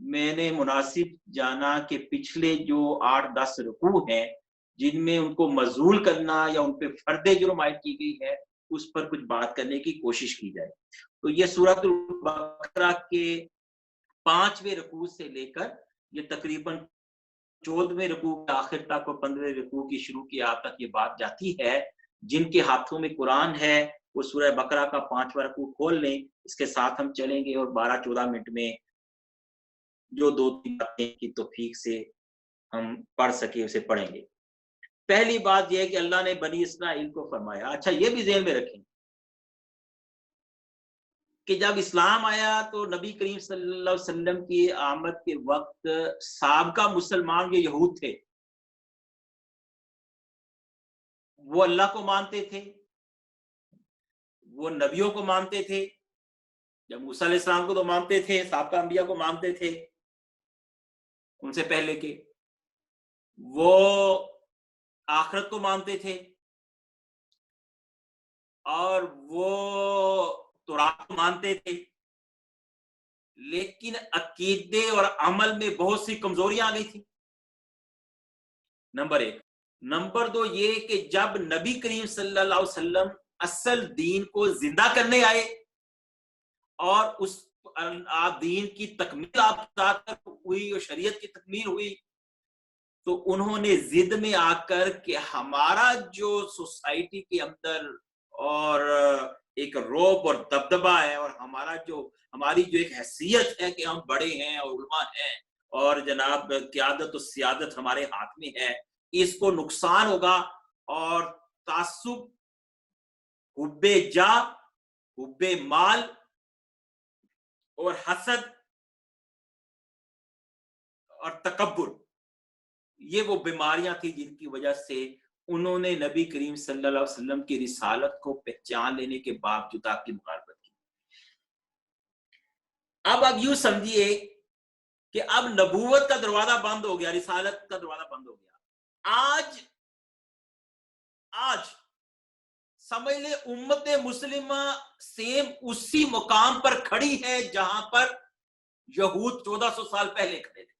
میں نے مناسب جانا کہ پچھلے جو 8-10 رکوع ہیں جن میں ان کو مزول کرنا یا ان پہ فرد جرم عائد کی گئی ہے اس پر کچھ بات کرنے کی کوشش کی جائے. تو یہ سورۃ البقرہ کے 5ویں رکوع سے لے کر یہ تقریباً 14ویں رکوع کے آخر تک اور 15ویں رکوع کی شروع کی آپ تک یہ بات جاتی ہے. جن کے ہاتھوں میں قرآن ہے وہ سورہ بقرہ کا 5واں رکوع کھول لیں, اس کے ساتھ ہم چلیں گے اور 12-14 منٹ میں جو 2-3 باتیں کی توفیق سے ہم پڑھ سکے اسے پڑھیں گے. پہلی بات یہ ہے کہ اللہ نے بنی اسرائیل کو فرمایا. اچھا یہ بھی ذہن میں رکھیں کہ جب اسلام آیا تو نبی کریم صلی اللہ علیہ وسلم کی آمد کے وقت سابقہ مسلمان جو یہود تھے وہ اللہ کو مانتے تھے, وہ نبیوں کو مانتے تھے. جب موسیٰ علیہ السلام کو تو مانتے تھے, سابقہ انبیاء کو مانتے تھے ان سے پہلے کے, وہ آخرت کو مانتے تھے اور وہ تورات کو مانتے تھے, لیکن عقیدے اور عمل میں بہت سی کمزوریاں آ گئی تھی. نمبر 1. نمبر 2 یہ کہ جب نبی کریم صلی اللہ علیہ وسلم اصل دین کو زندہ کرنے آئے اور اس دین کی تکمیل آپ ہوئی اور شریعت کی تکمیل ہوئی تو انہوں نے ضد میں آ کر کہ ہمارا جو سوسائٹی کے اندر اور ایک روب اور دبدبہ ہے اور ہماری جو ایک حیثیت ہے کہ ہم بڑے ہیں اور علماء ہیں اور جناب قیادت و سیادت ہمارے ہاتھ میں ہے, اس کو نقصان ہوگا اور تعصب, حب جاہ, حب مال اور حسد اور تکبر, یہ وہ بیماریاں تھیں جن کی وجہ سے انہوں نے نبی کریم صلی اللہ علیہ وسلم کی رسالت کو پہچان لینے کے باوجود آپ کی مخالفت کی. اب یوں سمجھیے کہ اب نبوت کا دروازہ بند ہو گیا, رسالت کا دروازہ بند ہو گیا. آج سمجھ لے امت مسلمہ سیم اسی مقام پر کھڑی ہے جہاں پر یہود 1400 سال پہلے کھڑے تھے.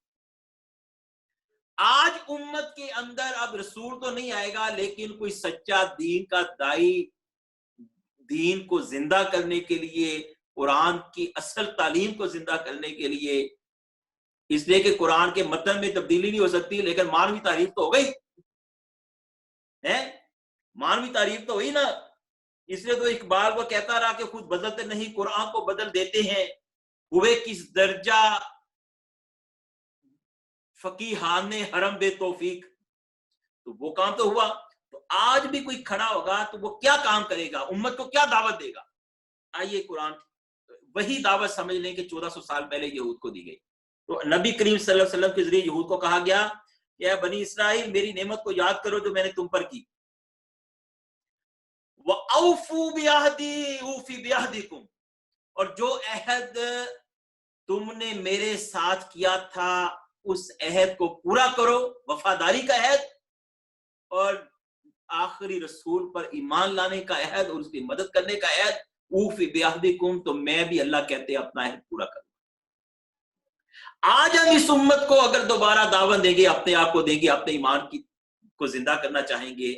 آج امت کے اندر اب رسول تو نہیں آئے گا لیکن کوئی سچا دین کا دائی دین کو زندہ کرنے کے لیے, قرآن کی اصل تعلیم کو زندہ کرنے کے لیے, اس لیے کہ قرآن کے متن میں تبدیلی نہیں ہو سکتی لیکن مانوی تعریف تو ہو گئی ہے, مانوی تعریف تو ہوئی نا. اس لیے تو اقبال کو کہتا رہا کہ خود بدلتے نہیں قرآن کو بدل دیتے ہیں, ہوئے کس درجہ فقیہان حرم بے توفیق. تو وہ کام تو ہوا. تو آج بھی کوئی کھڑا ہوگا تو وہ کیا کام کرے گا, امت کو کیا دعوت دے گا؟ آئیے قرآن وہی دعوت سمجھ لیں کہ 1400 سال پہلے یہود کو دی گئی. تو نبی کریم صلی اللہ علیہ وسلم کے ذریعے یہود کو کہا گیا کہ اے بنی اسرائیل میری نعمت کو یاد کرو جو میں نے تم پر کی. وَأَوْفُوا بِعَهْدِي أُوفِ بِعَهْدِكُمْ, اور جو عہد تم نے میرے ساتھ کیا تھا اس عہد کو پورا کرو, وفاداری کا عہد اور آخری رسول پر ایمان لانے کا عہد اور اس کی مدد کرنے کا عہد. اوفی بعہدکم, تو میں بھی اللہ کہتے ہیں اپنا عہد پورا کروں. آج ہم اس امت کو اگر دوبارہ دعوت دیں گے, اپنے آپ کو دیں گے, اپنے ایمان کو زندہ کرنا چاہیں گے,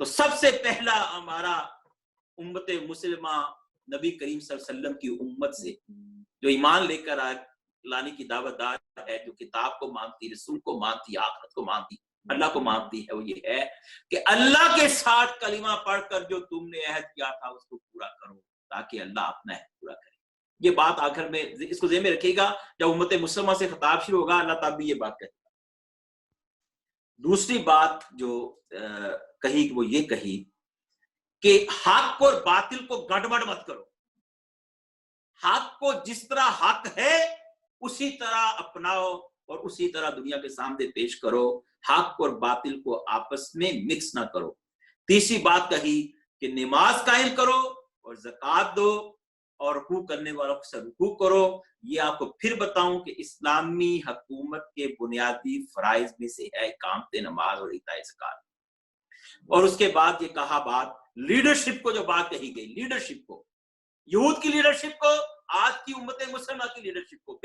تو سب سے پہلا ہمارا امت مسلمہ نبی کریم صلی اللہ علیہ وسلم کی امت سے جو ایمان لے کر لانے کی دعوت دار ہے, جو کتاب کو مانتی, رسول کو مانتی, آخرت کو مانتی, اللہ کو مانتی ہے, وہ یہ ہے کہ اللہ کے ساتھ کلمہ پڑھ کر جو تم نے عہد کیا تھا اس کو پورا کرو تاکہ اللہ اپنا عہد پورا کرے. یہ بات آخر میں اس کو ذہن میں رکھے گا, جب امت مسلمہ سے خطاب شروع ہوگا اللہ تعالیٰ بھی یہ بات کہے گا. دوسری بات جو کہی وہ یہ کہی کہ حق اور باطل کو گڑبڑ مت کرو, حق کو جس طرح حق ہے اسی طرح اپناؤ اور اسی طرح دنیا کے سامنے پیش کرو, حق اور باطل کو آپس میں مکس نہ کرو. تیسری بات کہی کہ نماز قائم کرو اور زکوٰۃ دو اور رکوع کرنے والوں سے رکوع کرو. یہ آپ کو پھر بتاؤں کہ اسلامی حکومت کے بنیادی فرائض میں سے ہے اقامت نماز اور ایتاء زکوٰۃ. اور اس کے بعد یہ کہا بات لیڈرشپ کو, جو بات کہی گئی لیڈرشپ کو, یہود کی لیڈرشپ کو, آج کی امت مسلمہ کی لیڈرشپ کو,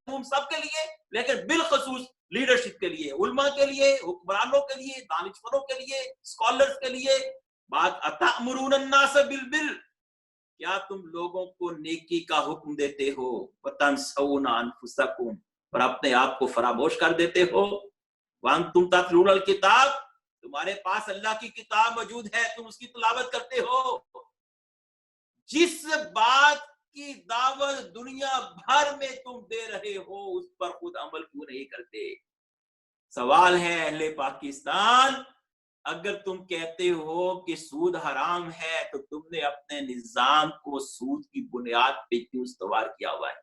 عموم سب کے لیے، لیکن بالخصوص لیڈرشپ کے لیے، علماء کے لیے، حکمرانوں کے لیے، دانشوروں کے لیے، اسکالرز کے لیے بات اتأمرون الناس بالبر، کیا تم لوگوں کو نیکی کا حکم دیتے ہو، وتنسون انفسکم، اور اپنے آپ کو فراموش کر دیتے ہو، وانتم تتلون الکتاب، تمہارے پاس اللہ کی کتاب موجود ہے، تم اس کی تلاوت کرتے ہو، جس بات کی دعوت دنیا بھر میں تم دے رہے ہو اس پر خود عمل کیوں نہیں کرتے؟ سوال ہے اہل پاکستان، اگر تم کہتے ہو کہ سود حرام ہے تو تم نے اپنے نظام کو سود کی بنیاد پہ کیوں استوار کیا ہوا ہے؟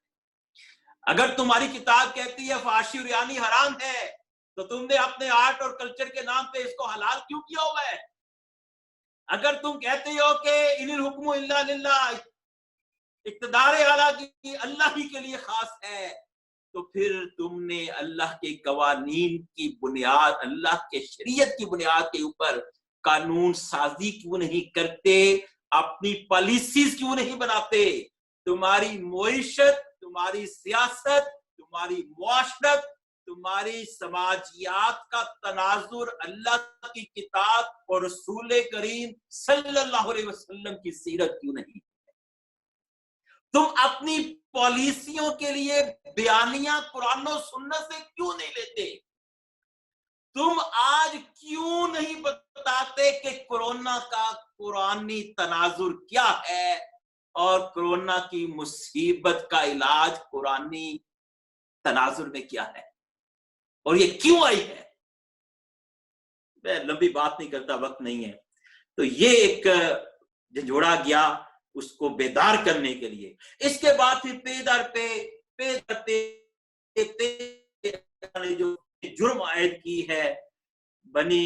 اگر تمہاری کتاب کہتی ہے فحاشی اور ریانی حرام ہے تو تم نے اپنے آرٹ اور کلچر کے نام پہ اس کو حلال کیوں کیا ہوا ہے؟ اگر تم کہتے ہو کہ ان الحکم الا للہ، اقتدار اعلیٰ کی اللہ ہی کے لیے خاص ہے، تو پھر تم نے اللہ کے قوانین کی بنیاد، اللہ کے شریعت کی بنیاد کے اوپر قانون سازی کیوں نہیں کرتے؟ اپنی پالیسیز کیوں نہیں بناتے؟ تمہاری معیشت، تمہاری سیاست، تمہاری معاشرت، تمہاری سماجیات کا تناظر اللہ کی کتاب اور رسول کریم صلی اللہ علیہ وسلم کی سیرت کیوں نہیں؟ تم اپنی پالیسیوں کے لیے بیانیاں قرآن و سنت سے کیوں نہیں لیتے؟ تم آج کیوں نہیں بتاتے کہ کورونا کا قرآنی تناظر کیا ہے اور کورونا کی مصیبت کا علاج قرآنی تناظر میں کیا ہے اور یہ کیوں آئی ہے؟ میں لمبی بات نہیں کرتا، وقت نہیں ہے، تو یہ ایک جھنجھوڑا گیا اس کو بیدار کرنے کے لیے۔ اس کے بعد پھر پے در پے جو جرم عائد کی ہے بنی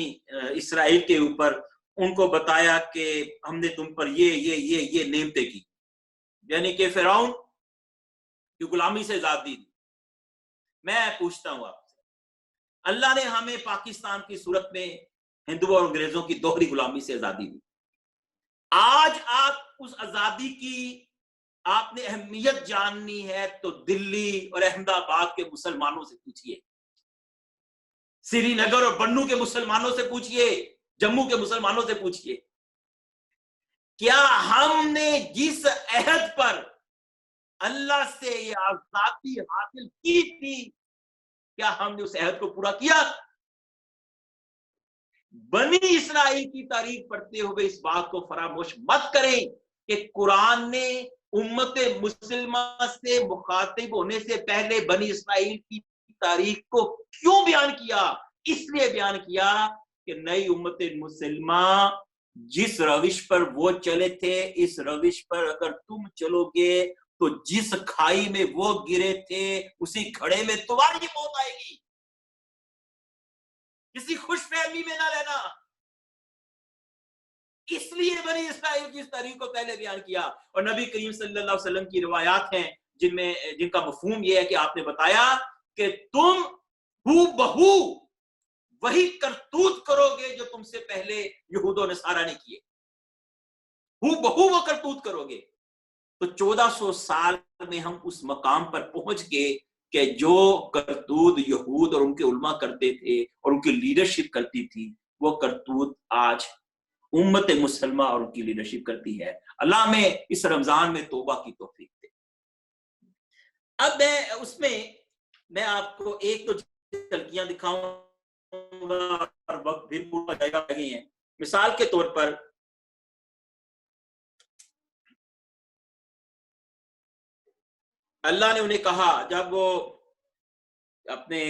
اسرائیل کے اوپر، ان کو بتایا کہ ہم نے تم پر یہ نعمتیں کی، یعنی کہ فرعون کی غلامی سے آزادی دی۔ میں پوچھتا ہوں آپ سے، اللہ نے ہمیں پاکستان کی صورت میں ہندوؤں اور انگریزوں کی دوہری غلامی سے آزادی دی، آج آپ اس آزادی کی آپ نے اہمیت جاننی ہے تو دلی اور احمد آباد کے مسلمانوں سے پوچھئے، سری نگر اور بنو کے مسلمانوں سے پوچھئے، جموں کے مسلمانوں سے پوچھئے، کیا ہم نے جس عہد پر اللہ سے یہ آزادی حاصل کی تھی، کیا ہم نے اس عہد کو پورا کیا؟ بنی اسرائیل کی تاریخ پڑھتے ہوئے اس بات کو فراموش مت کریں کہ قرآن نے امت مسلمہ سے مخاطب ہونے سے پہلے بنی اسرائیل کی تاریخ کو کیوں بیان کیا؟ اس لیے بیان کیا کہ نئی امت مسلمہ جس روش پر وہ چلے تھے، اس روش پر اگر تم چلو گے تو جس کھائی میں وہ گرے تھے اسی کھڑے میں تمہاری موت آئے گی۔ کسی خوش فہمی میں نہ رہنا، اس لیے بنی اسرائیل کی اس تاریخ کو پہلے بیان کیا۔ اور نبی کریم صلی اللہ علیہ وسلم کی روایات ہیں جن کا مفہوم یہ ہے کہ آپ نے بتایا کہ تم ہو بہو وہی کرتوت کرو گے جو تم سے پہلے یہود و نصارہ نے کیے، ہو بہو وہ کرتوت کرو گے۔ تو 1400 سال میں ہم اس مقام پر پہنچ گئے کہ جو کرتوت یہود اور ان کے علماء کرتے تھے اور ان کی لیڈرشپ کرتی تھی، وہ کرتوت آج امت مسلمہ اور ان کی لیڈرشپ کرتی ہے۔ اللہ میں اس رمضان میں توبہ کی توفیق دے۔ اب میں آپ کو ایک تو جھلکیاں دکھاؤں گا اور وقت بھی پورا جائے گا ہیں۔ مثال کے طور پر اللہ نے انہیں کہا جب وہ اپنے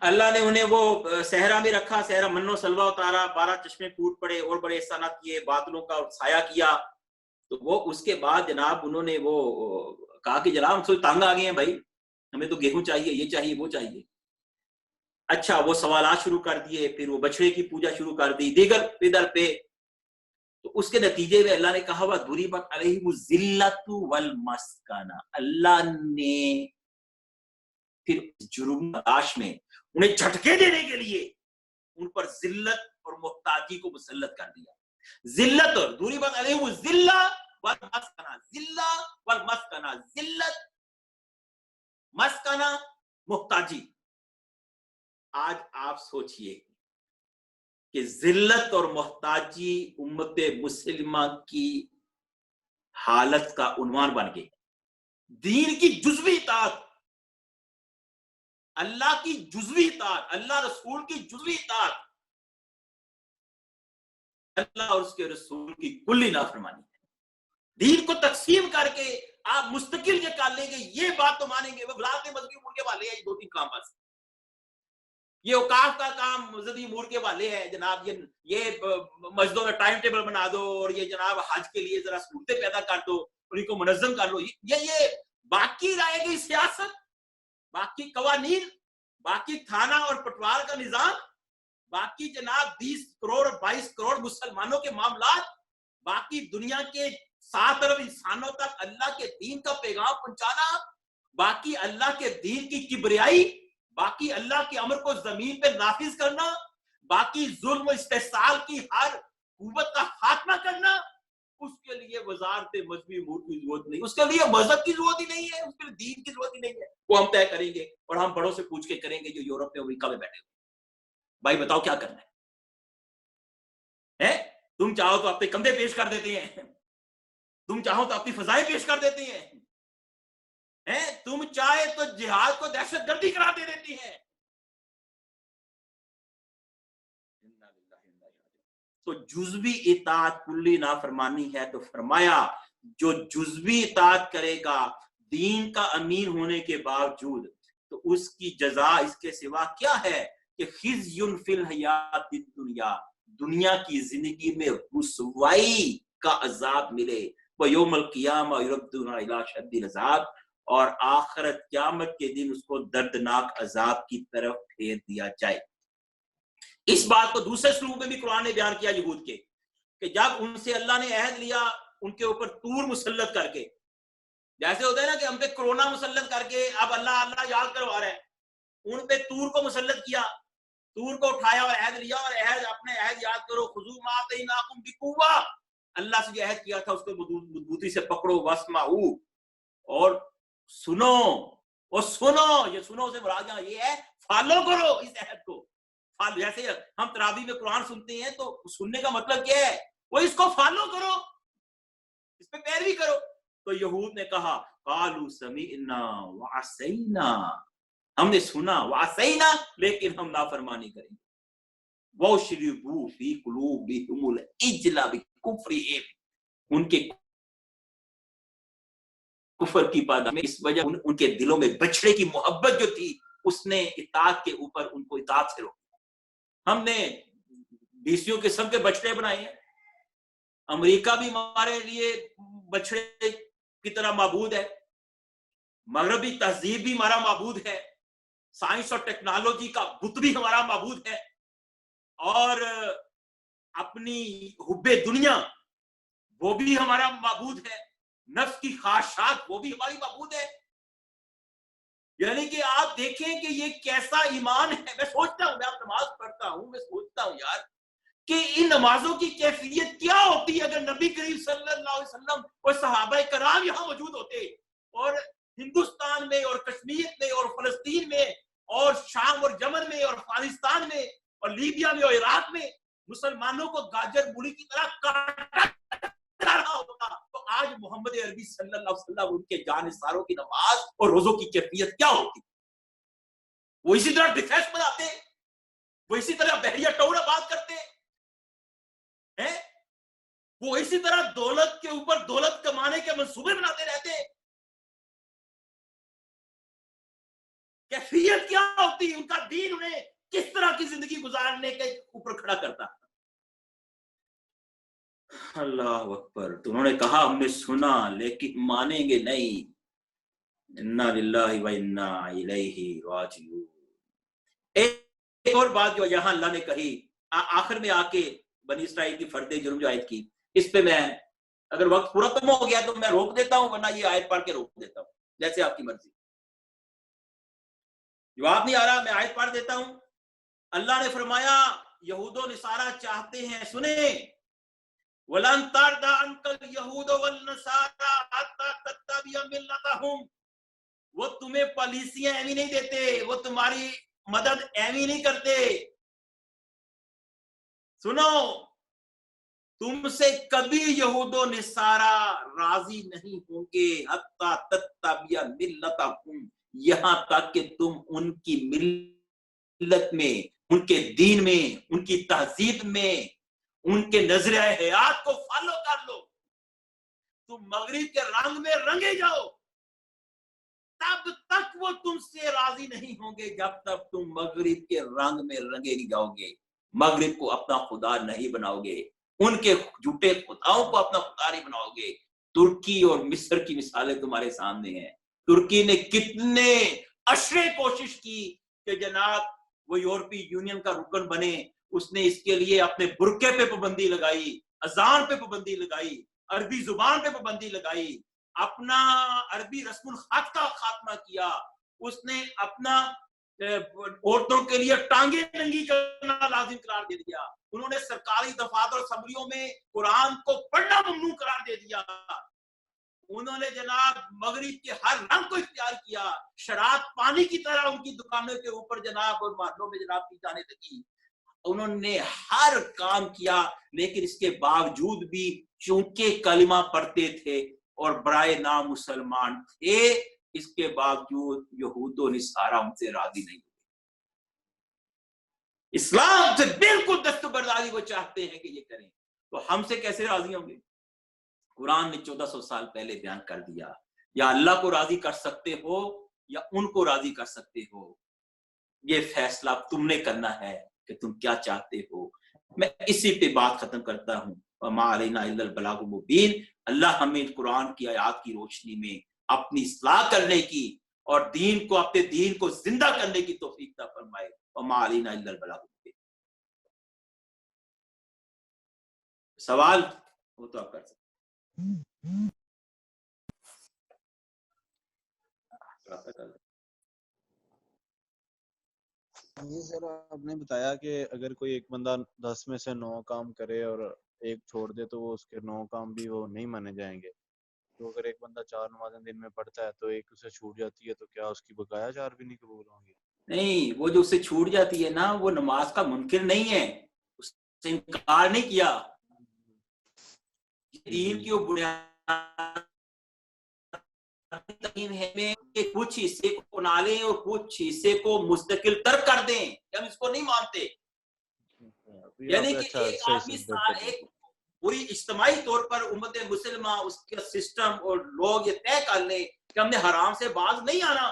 اللہ نے انہیں وہ صحرا میں رکھا، صحرا من و سلوہ اتارا، 12 چشمے پھوٹ پڑے اور بڑے احسانات کیے، بادلوں کا سایہ کیا، تو وہ اس کے بعد جناب انہوں نے وہ کہا کہ جناب ہم سے تانگ آ گئے ہیں بھائی، ہمیں تو گیہوں چاہیے، یہ چاہیے وہ چاہیے۔ اچھا وہ سوالات شروع کر دیے، پھر وہ بچڑے کی پوجا شروع کر دی، دیگر پیدر پہ۔ تو اس کے نتیجے میں اللہ نے کہا وَضُرِبَتْ عَلَيْهِمُ الذِّلَّةُ وَالْمَسْكَنَةُ، اللہ نے پھر جرم تلاش میں انہیں جھٹکے دینے کے لیے ان پر ذلت اور محتاجی کو مسلط کر دیا۔ ذلت اور ضُرِبَتْ عَلَيْهِمُ الذِّلَّةُ والمسکنہ ذلہ والمسکنہ ذلت، مسکنہ محتاجی. آج آپ سوچئے کہ ذلت اور محتاجی امت مسلمہ کی حالت کا عنوان بن گئی. دین کی جزوی اطاعت، اللہ کی جزوی اطاعت، اللہ رسول کی جزوی اطاعت، اللہ اور اس کے رسول کی کلی نافرمانی ہے. دین کو تقسیم کر کے آپ مستقل یہ کر لیں گے یہ بات تو مانیں گے وہ بلاتے مذہبی امور کے والے ہیں. یہ 2-3 کام بس، یہ اوقاف کا کام مذہبی امور کے والے ہیں جناب. یہ مسجدوں میں ٹائم ٹیبل بنا دو اور یہ جناب حج کے لیے ذرا صورتیں پیدا کر دو اور ان کو منظم کر لو. یہ باقی رہے گی سیاست، باقی قوانین، باقی تھانہ اور پٹوار کا نظام، باقی جناب 20 کروڑ 22 کروڑ مسلمانوں کے معاملات، باقی دنیا کے 7 ارب انسانوں تک اللہ کے دین کا پیغام پہنچانا، باقی اللہ کے دین کی کبریائی، باقی اللہ کے امر کو زمین پہ نافذ کرنا، باقی ظلم و استحصال کی ہر قوت کا خاتمہ کرنا. اس کے لیے وزارت مذہبی امور کی ضرورت نہیں، اس کے لیے مذہب کی ضرورت ہی نہیں ہے، اس کے لیے دین کی ضرورت ہی نہیں ہے. وہ ہم طے کریں گے اور ہم بڑوں سے پوچھ کے کریں گے جو یورپ میں امریکہ میں بیٹھے ہوئے. بھائی بتاؤ کیا کرنا ہے؟ تم چاہو تو اپنے کندھے پیش کر دیتے ہیں، تم چاہو تو اپنی فضائیں پیش کر دیتے ہیں، تم چاہے تو جہاد کو دہشت گردی قرار دے دیتی ہیں. تو جزوی اطاعت کلی نافرمانی ہے. تو فرمایا جو جزوی اطاعت کرے گا دین کا امین ہونے کے باوجود تو اس کی جزا اس کے سوا کیا ہے کہ خزی فی الحیات الدنیا، دنیا کی زندگی میں رسوائی کا عذاب ملے. ویوم القیامہ یردون الی اشد العذاب، اور آخرت قیامت کے دن اس کو دردناک عذاب کی طرف پھیر دیا جائے. اس بات کو دوسرے سلوک میں بھی قرآن نے بیان کیا یہود کے، کہ جب ان سے اللہ نے عہد لیا ان کے اوپر طور مسلط کر کے، جیسے ہوتا ہے نا کہ ہم پہ کرونا مسلط کر کے اب اللہ اللہ یاد کروا رہا ہے، ان پہ طور کو مسلط کیا، طور کو اٹھایا اور عہد لیا، اور عہد اپنے عہد یاد کرو، خذوا ما آتیناکم بقوہ، اللہ سے جو عہد کیا تھا اس کو مضبوطی سے پکڑو، واسمعوا، اور سنو، اور سنو، یہ سنو سے مراد یہاں یہ ہے فالو کرو اس عہد کو. جیسے ہم تراویح میں قرآن سنتے ہیں تو سننے کا مطلب کیا ہے؟ وہ اس کو فالو کرو، اس پہ پیروی کرو. تو یہود نے کہا قالوا سمعنا وعصینا، ہم نے سنا وعصینا لیکن ہم نافرمانی کریں گے. وَأُشْرِبُوا فِي قُلُوبِهِمُ الْعِجْلَ بِكُفْرِهِمْ، ان کے کفر کی پاداش میں اس وجہ ان کے دلوں میں بچڑے کی محبت جو تھی اس نے اطاعت کے اوپر ان کو اطاعت سے روکا. ہم نے بیسیوں قسم کے بچڑے بنائے ہیں، امریکہ بھی ہمارے لیے بچڑے کی طرح معبود ہے، مغربی تہذیب بھی ہمارا معبود ہے، سائنس اور ٹیکنالوجی کا بت بھی ہمارا معبود ہے، اور اپنی حب دنیا وہ بھی ہمارا معبود ہے، نفس کی خواہشات وہ بھی ہماری معبود ہے. یعنی کہ آپ دیکھیں کہ یہ کیسا ایمان ہے. میں سوچتا ہوں، میں آپ نماز پڑھتا ہوں، میں سوچتا ہوں یار کہ ان نمازوں کی کیفیت کیا ہوتی ہے اگر نبی کریم صلی اللہ علیہ وسلم اور صحابہ کرام یہاں موجود ہوتے، اور ہندوستان میں اور کشمیر میں اور فلسطین میں اور شام اور یمن میں اور افغانستان میں اور لیبیا میں اور عراق میں مسلمانوں کو گاجر مولی کی طرح کاٹا جا رہا ہوتا، تو آج محمد عربی صلی اللہ علیہ وسلم ان کے جانثاروں کی نماز اور روزوں کی کیفیت کیا ہوتی؟ وہ اسی طرح ڈیفینس بناتے، وہ اسی طرح بحریہ ٹور آباد کرتے ہیں، وہ اسی طرح دولت کے اوپر دولت کمانے کے منصوبے بناتے رہتے. کیفیت کیا ہوتی؟ ان کا دین انہیں کس طرح کی زندگی گزارنے کے اوپر کھڑا کرتا. اللہ اکبر. تو انہوں نے کہا ہم نے سنا لیکن مانیں گے نہیں. انا للہ و انا الیہ راجعون. ایک اور بات جو یہاں اللہ نے کہی آخر میں آ کے بنی اسرائیل کی فرد جرم جو آیت کی، اس پہ میں اگر وقت پورا کم ہو گیا تو میں روک دیتا ہوں، ورنہ یہ آیت پڑھ کے روک دیتا ہوں، جیسے آپ کی مرضی. جواب نہیں آ رہا میں آیت پڑھ دیتا ہوں. اللہ نے فرمایا یہود و نصارہ چاہتے ہیں، سنیں، وَلَن تَرْضَىٰ عَنكَ الْيَهُودُ وَالنَّصَارَىٰ حَتَّىٰ تَتَّبِعَ مِلَّتَهُمْ. وہ تمہیں پالیسیاں ایوی نہیں دیتے, وہ تمہاری مدد ایوی نہیں کرتے. سنو, تم سے کبھی یہود و نصارہ راضی نہیں ہوں گے حتیٰ تتبع ملتہم, یہاں تک کہ تم ان کی ملت میں, ان کے دین میں, ان کی تہذیب میں, ان کے نظریہ حیات کو فالو کر لو. تم مغرب کے رنگ میں رنگے جاؤ, تب تک وہ تم سے راضی نہیں ہوں گے جب تک تم مغرب کے رنگ میں رنگے نہیں جاؤ گے. مغرب کو اپنا خدا نہیں بناؤ گے, ان کے جھوٹے خداؤں کو اپنا خدا نہیں بناؤ گے. ترکی اور مصر کی مثالیں تمہارے سامنے ہیں. ترکی نے کتنے اشرے کوشش کی کہ جناب وہ یورپی یونین کا رکن بنے. اس نے اس کے لیے اپنے برقعے پہ پابندی لگائی, اذان پہ پابندی لگائی, عربی زبان پہ پابندی لگائی, اپنا عربی رسم الخط کا خاتمہ کیا. اس نے اپنا عورتوں کے لیے ٹانگیں ننگی کرنا لازم قرار دے دیا. انہوں نے سرکاری دفاتر اور اسمبلیوں میں قرآن کو پڑھنا ممنوع قرار دے دیا. انہوں نے جناب مغرب کے ہر رنگ کو اختیار کیا. شراب پانی کی طرح ان کی دکانوں کے اوپر جناب اور محلوں میں جناب پی جانے لگی. انہوں نے ہر کام کیا, لیکن اس کے باوجود بھی چونکہ کلمہ پڑھتے تھے اور برائے نام مسلمان تھے, اس کے باوجود یہود و نصارہ ان سے راضی نہیں ہوئے. اسلام سے بالکل دستبرداری وہ چاہتے ہیں کہ یہ کریں, تو ہم سے کیسے راضی ہوں گے؟ قرآن نے 1400 سال پہلے بیان کر دیا, یا اللہ کو راضی کر سکتے ہو یا ان کو راضی کر سکتے ہو. یہ فیصلہ تم نے کرنا ہے کہ تم کیا چاہتے ہو. میں اسی پہ بات ختم کرتا ہوں. وَمَا عَلَيْنَا إِلَّا الْبَلَاغُ الْمُبِينُ. اللہ ہمیں قرآن کی آیات کی روشنی میں اپنی اصلاح کرنے کی اور دین کو, اپنے دین کو زندہ کرنے کی توفیق عطا فرمائے. وَمَا عَلَيْنَا إِلَّا الْبَلَاغُ الْمُبِينُ. سوال ہو تو آپ کر سکتے. جی سر, آپ نے بتایا کہ اگر کوئی ایک بندہ 10 میں سے 9 کام کرے اور ایک چھوڑ دے تو وہ اس کے 9 کام بھی وہ نہیں مانے جائیں گے. تو اگر ایک بندہ 4 نمازیں دن میں پڑھتا ہے تو ایک اسے چھوٹ جاتی ہے, تو کیا اس کی بقایا 4 بھی نہیں قبول ہوں گی؟ نہیں, وہ جو اسے چھوٹ جاتی ہے نا, وہ نماز کا منکر نہیں ہے, اس سے انکار نہیں کیا. دین کی وہ بنیاد ہے کہ کچھ حصے کو بنا لیں اور کچھ حصے کو مستقل ترک کر دیں. ہم اس کو نہیں مانتے. یعنی کہ ایک آدمی ایک پوری اجتماعی طور پر امت مسلمہ, اس کا سسٹم اور لوگ یہ طے کر لیں کہ ہم نے حرام سے باز نہیں آنا,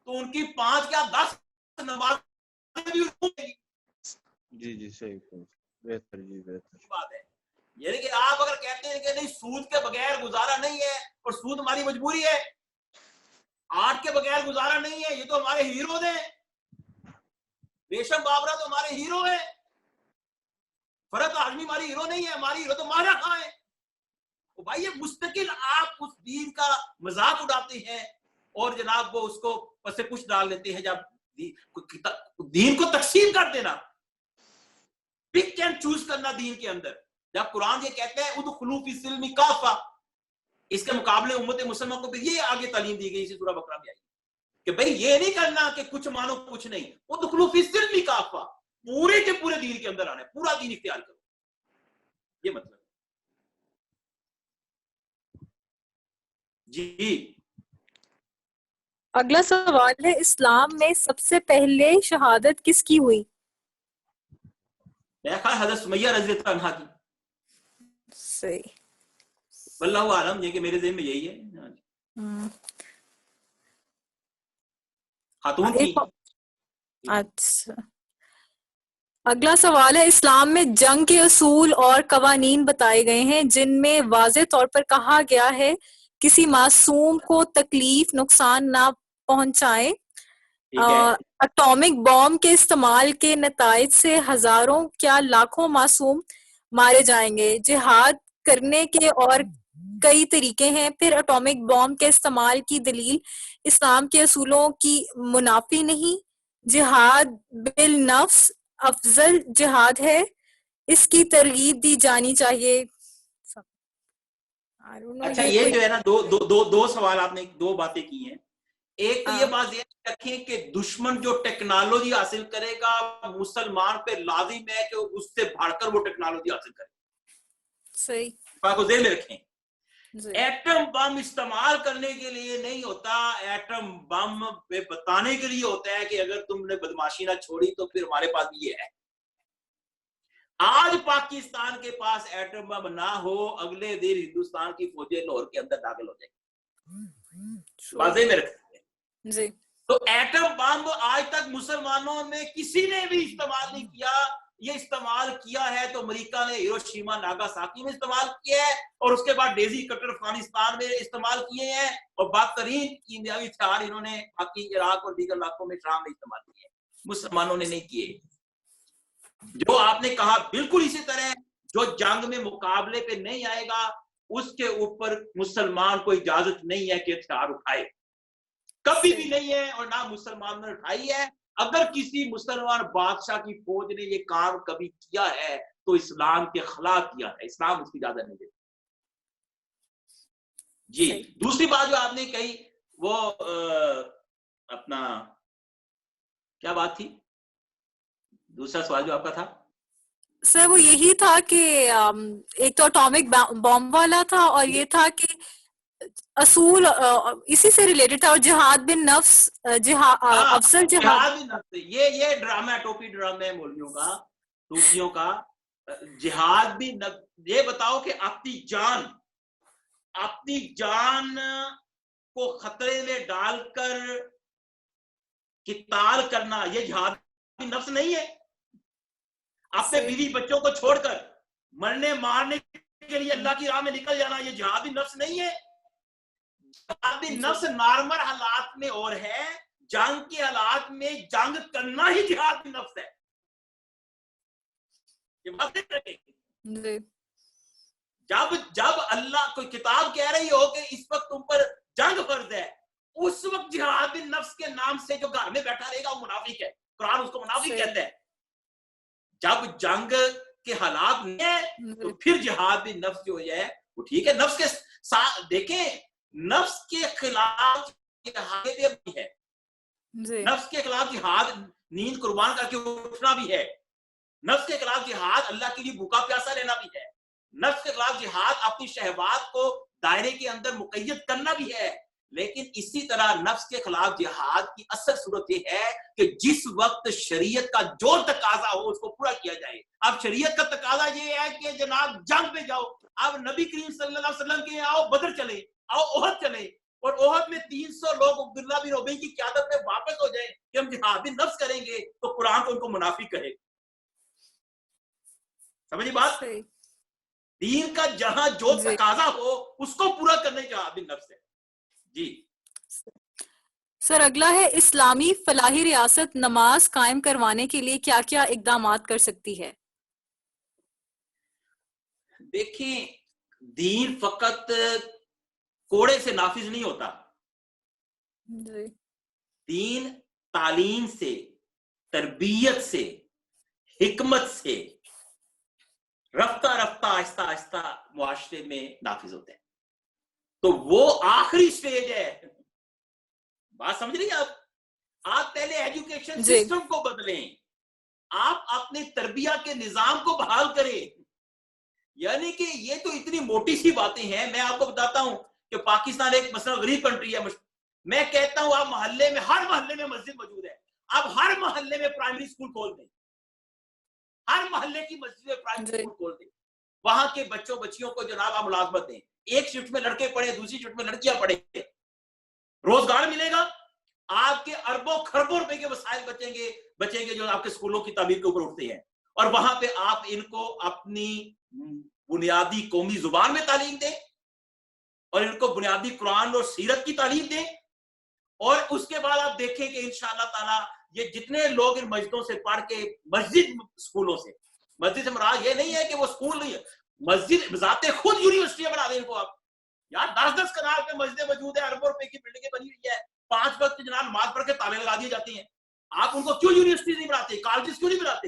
تو ان کی 5 یا 10 نماز جی صحیح, بہتر جی بہتر بات ہے. یعنی کہ آپ اگر کہتے ہیں کہ نہیں سود کے بغیر گزارا نہیں ہے اور سود ہماری مجبوری ہے, آرٹ کے بغیر گزارا نہیں ہے, یہ تو ہمارے ہیرو ہیں, ریشم بابرا تو ہمارے ہیرو ہیں, فرحت ہاشمی ہماری ہیرو نہیں ہے, ہماری ہیرو تو ماہرہ خاں ہے. تو بھائی یہ مستقل آپ اس دین کا مذاق اڑاتے ہیں اور جناب وہ اس کو پس پش ڈال دیتے ہیں. جب دین کو تقسیم کر دینا, پک اینڈ چوز کرنا دین کے اندر, جب قرآن یہ کہتے ہیں ادخلوا فی السلم کافہ, اس کے مقابلے امت مسلمہ کو بھی یہ آگے تعلیم دی گئی اسی سورہ بقرہ میں آئی کہ بھئی یہ نہیں کرنا کہ کچھ مانو کچھ نہیں, ادخلوا فی السلم کافہ, پورے کے پورے دین کے اندر آنا ہے, پورا دین اختیار کرو. یہ مطلب جی. اگلا سوال ہے, اسلام میں سب سے پہلے شہادت کس کی ہوئی؟ دیکھا حضرت سمیہ رضی اللہ عنہا کی. صحیح, واللہ عالم, یہ کہ میرے ذہن میں یہی ہے. خاتون کی. اچھا, اگلا سوال ہے, اسلام میں جنگ کے اصول اور قوانین بتائے گئے ہیں جن میں واضح طور پر کہا گیا ہے کسی معصوم کو تکلیف نقصان نہ پہنچائیں. اٹامک بام کے استعمال کے نتائج سے ہزاروں کیا لاکھوں معصوم مارے جائیں گے. جہاد کرنے کے اور کئی طریقے ہیں, پھر اٹامک بام کے استعمال کی دلیل اسلام کے اصولوں کی منافی نہیں. جہاد بالنفس افضل جہاد ہے, اس کی ترغیب دی جانی چاہیے. I don't know, اچھا یہ یہ کوئی جو ہے نا دو سوال آپ نے دو باتیں کی ہیں. ایک تو یہ بات یہ رکھیں کہ دشمن جو ٹیکنالوجی حاصل کرے گا مسلمان پہ لازم ہے کہ اس سے بڑھ کر وہ ٹیکنالوجی حاصل کرے. صحیح. بات کو ذہن میں رکھیں. جی. ایٹم بم استعمال کرنے کے لیے نہیں ہوتا, ایٹم بم پہ بتانے کے لیے ہوتا ہے کہ اگر تم نے بدماشی نہ چھوڑی تو پھر ہمارے پاس بھی یہ ہے. آج پاکستان کے پاس ایٹم بم نہ ہو, اگلے دن ہندوستان کی فوجیں لاہور کے اندر داخل ہو جائیں گی. واضح میں رکھتے ہیں. جی. تو ایٹم بم آج تک مسلمانوں میں کسی نے بھی استعمال نہیں کیا. یہ استعمال کیا ہے تو امریکہ نے ہیروشیما ناگاساکی میں استعمال کیا ہے, اور اس کے بعد ڈیزی کٹر افغانستان میں استعمال کیے ہیں, اور بدترین کیمیاوی ہتھیار انہوں نے باقی عراق اور دیگر علاقوں میں شام میں استعمال کیے ہیں. مسلمانوں نے نہیں کیے. جو آپ نے کہا بالکل اسی طرح, جو جنگ میں مقابلے پہ نہیں آئے گا اس کے اوپر مسلمان کو اجازت نہیں ہے کہ ہتھیار اٹھائے, کبھی بھی نہیں ہے, اور نہ مسلمان نے اٹھائی ہے. اگر کسی مسلمان بادشاہ کی فوج نے یہ کام کبھی کیا ہے تو اسلام کے خلاف کیا ہے, اسلام اس کی اجازت نہیں دیتا. جی دوسری بات جو آپ نے کہی وہ اپنا کیا بات تھی, دوسرا سوال جو آپ کا تھا سر وہ یہی تھا کہ ایک تو اٹامک بام والا تھا, اور یہ تھا کہ اصول اسی سے ریلیٹڈ تھا, اور جہاد بن نفس افضل جہاد. یہ ڈرامہ ٹوپی ڈرامہ ہے مولویوں کا, صوفیوں کا. جہاد بھی یہ بتاؤ کہ اپنی جان کو خطرے میں ڈال کر قتال کرنا یہ جہاد بھی نفس نہیں ہے. اپنے بیوی بچوں کو چھوڑ کر مرنے مارنے کے لیے اللہ کی راہ میں نکل جانا یہ جہاد بھی نفس نہیں ہے. جہاد بھی نفس نارمل حالات میں اور ہے, جنگ کے حالات میں جنگ کرنا ہی جہاد بھی نفس ہے. جب اللہ کوئی کتاب کہہ رہی ہو کہ اس وقت تم پر جنگ فرض ہے, اس وقت جہاد بن نفس کے نام سے جو گھر میں بیٹھا رہے گا وہ منافق ہے. قرآن اس کو منافق کہتا ہے. جب جنگ کے حالات میں تو پھر جہاد بن نفس جو ہے وہ ٹھیک ہے. نفس کے ساتھ دیکھیں, نفس کے خلاف جہاد بھی ہے, نفس کے خلاف جہاد نیند قربان کر کے اٹھنا بھی ہے, نفس کے خلاف جہاد اللہ کے لیے بھوکا پیاسا رہنا بھی ہے, نفس کے خلاف جہاد اپنی شہوات کو دائرے کے اندر مقید کرنا بھی ہے. لیکن اسی طرح نفس کے خلاف جہاد کی اصل صورت یہ ہے کہ جس وقت شریعت کا جو تقاضا ہو اس کو پورا کیا جائے. اب شریعت کا تقاضا یہ ہے کہ جناب جنگ پہ جاؤ. اب نبی کریم صلی اللہ علیہ وسلم کے آؤ بدر چلے, آؤ احد چلے, اور احد میں 300 لوگ عبداللہ بن ابی کی قیادت میں واپس ہو جائیں کہ ہم جہاد بن نفس کریں گے, تو قرآن کو ان کو منافق کہے. سمجھے بات؟ دین کا جہاں جو تقاضا ہو اس کو پورا کرنے جہاد بن نفس ہے. جی سر اگلا ہے, اسلامی فلاحی ریاست نماز قائم کروانے کے لیے کیا کیا اقدامات کر سکتی ہے؟ دیکھیں, دین فقط کوڑے سے نافذ نہیں ہوتا. دین تعلیم سے, تربیت سے, حکمت سے رفتہ رفتہ آہستہ آہستہ معاشرے میں نافذ ہوتے ہیں. تو وہ آخری سٹیج ہے. بات سمجھ رہی ہیں آپ پہلے ایجوکیشن سسٹم کو بدلیں, آپ اپنے تربیت کے نظام کو بحال کریں. یعنی کہ یہ تو اتنی موٹی سی باتیں ہیں. میں آپ کو بتاتا ہوں کہ پاکستان ایک مثلا غریب کنٹری ہے. میں کہتا ہوں آپ محلے میں, ہر محلے میں مسجد موجود ہے, آپ ہر محلے میں پرائمری اسکول کھول دیں, ہر محلے کی مسجد میں پرائمری اسکول کھول دیں. وہاں کے بچوں بچیوں کو جناب آپ ملازمت دیں. ایک شفٹ میں لڑکے پڑھیں, دوسری شفٹ میں لڑکیاں پڑھیں, روزگار ملے گا. آپ کے اربوں خربوں روپے کے وسائل بچیں گے جو آپ کے اسکولوں کی تعمیر کے اوپر اٹھتے ہیں. اور وہاں پہ آپ ان کو اپنی بنیادی قومی زبان میں تعلیم دیں, اور ان کو بنیادی قرآن اور سیرت کی تعلیم دیں. اور اس کے بعد آپ دیکھیں کہ انشاءاللہ تعالیٰ یہ جتنے لوگ ان مسجدوں سے پڑھ کے مسجد اسکولوں سے, مسجد سے مراد یہ نہیں ہے کہ وہ اسکول نہیں ہے, مسجد ذات خود یونیورسٹیاں بنا دیں ان کو. آپ یار 10-10 کنال پہ مسجدیں موجود ہیں, اربوں روپے کی بلڈنگیں بنی ہوئی ہے, 5 وقت جناب نماز پڑھ کے تالے لگا دیے جاتے ہیں. آپ ان کو کیوں یونیورسٹی نہیں بناتے, کالجز کیوں نہیں بناتے؟